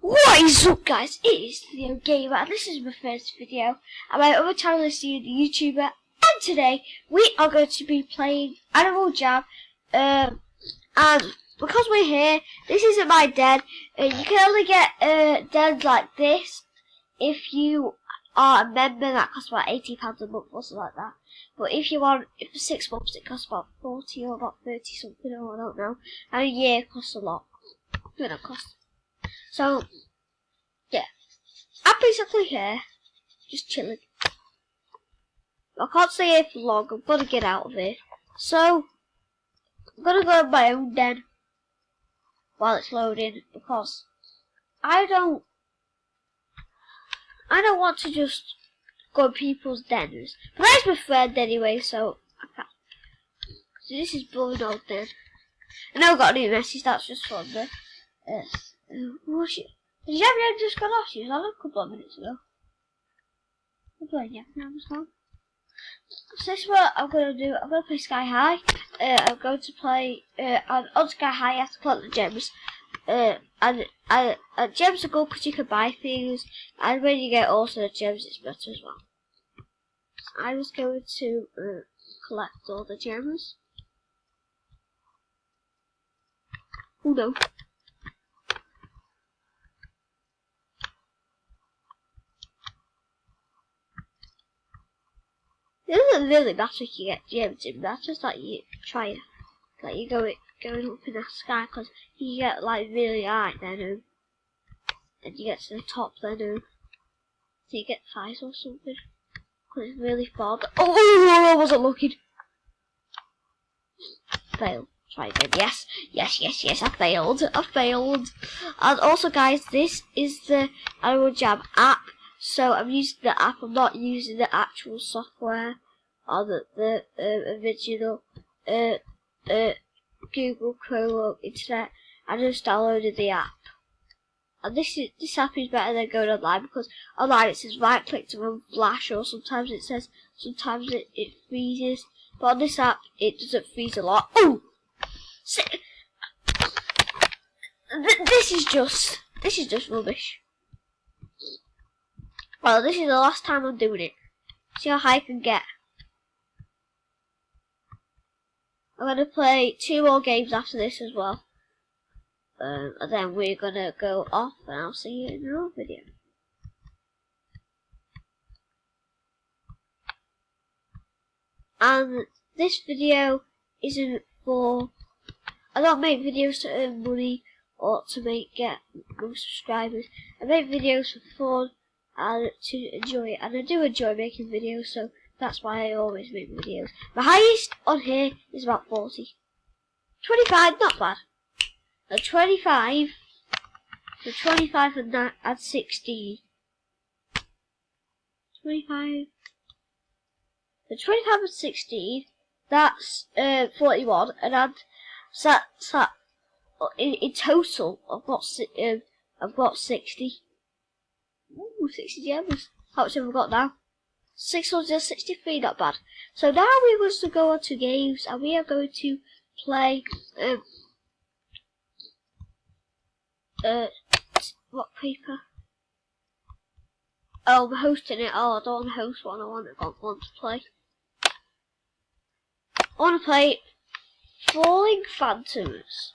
What is up, guys? It is Theo Gamer, and this is my first video. And my other channel is Theo the YouTuber. And today we are going to be playing Animal Jam. And because we're here, this isn't my den. You can only get dens like this if you are a member. That costs about £80 a month or something like that. But if you want, for 6 months, it costs about 40 or about 30 something, or I don't know. And a year costs a lot. It don't cost. So, yeah, I'm basically here, just chilling. I can't stay here for long, I'm gonna get out of here. So, I'm gonna go in my own den while it's loading, because I don't want to just go in people's dens. But that's my friend anyway, so I can't. So this is blowing old den. I know I've got a new message, that's just fun there. Did you ever just got off? She was on a couple of minutes ago. So this is what I'm going to do. I'm going to play Sky High. I'm going to play, on Sky High you have to collect the gems. And gems are good because you can buy things. And when you get also the gems, it's better as well. So I was going to collect all the gems. Oh no. It doesn't really matter if you get gems in, that's just like you try it. Like you going up in the sky, because you get like really high then, and you get to the top then, so you get 5 or something. Because it's really far. Oh, I wasn't looking. Failed. Try again. Yes, I failed. And also guys, this is the Animal Jam app. So I'm using the app, I'm not using the actual software or the original Google Chrome or internet. I just downloaded the app. And this app is better than going online, because online it says right click to run Flash, or sometimes it freezes. But on this app it doesn't freeze a lot. Oh! This is just rubbish. Well, this is the last time I'm doing it. See how high I can get. I'm going to play 2 more games after this as well. And then we're going to go off, and I'll see you in another video. And this video isn't for... I don't make videos to earn money or to get more subscribers. I make videos for fun and to enjoy it, and I do enjoy making videos, so that's why I always make videos. My highest on here is about 40. 25, not bad. And 25, so 25 and 16. 25, so 25 and 16, that's 41, and so in total I've got 60. Ooh, 60 gems. How much have we got now? 663, not bad. So now we're going to go on to games, and we are going to play, what paper? Oh, I'm hosting it. Oh, I don't want to host one, I want to play. I want to play Falling Phantoms.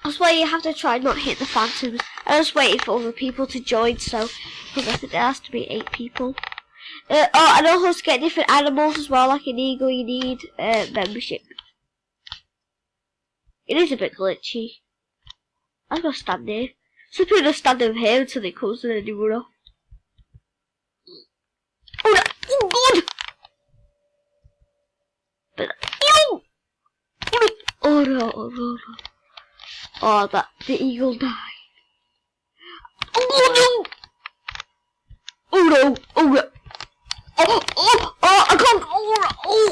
That's why you have to try not hit the phantoms. I was waiting for other people to join, so because I think there has to be 8 people. And also to get different animals as well, like an eagle, you need membership. It is a bit glitchy. I'm gonna stand here. Some people just stand over here until it comes and then you run off. Oh no! Oh god! Oh no! Oh, the eagle died. Oh no! Oh no! Oh no! Oh, I can't! Oh.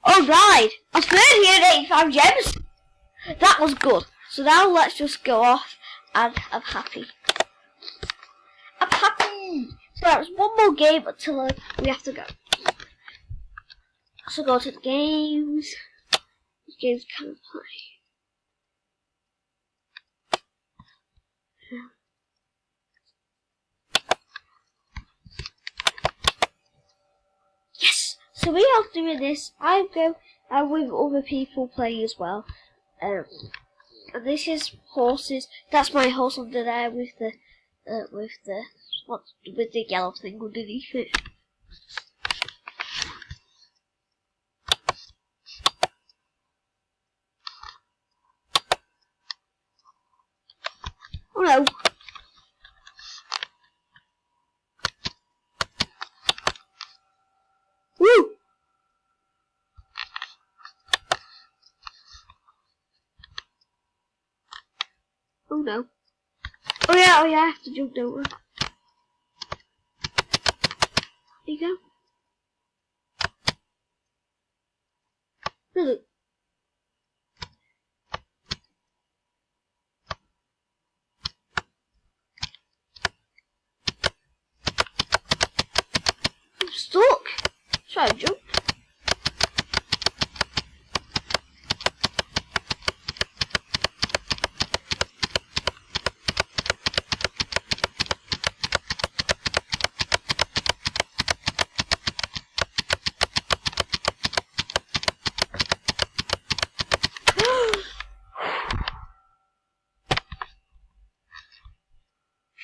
Oh, died! I was 385 gems! That was good. So now let's just go off, and I'm happy. I'm happy. So there's one more game until we have to go. So go to the games. What games can I play? Yes! So we are doing this. I go with other people playing as well. And this is horses. That's my horse under there with the yellow thing underneath it. Oh no! Woo! Oh no! Oh yeah! I have to jump, don't I? There you go. Look. I'm stuck. Try to jump.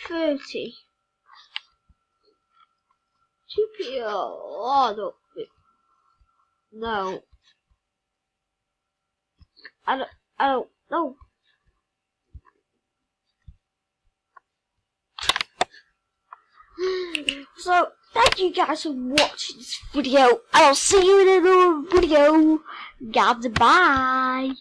$30. GPO. Oh no. I don't know. So thank you guys for watching this video. I'll see you in another video. Goodbye.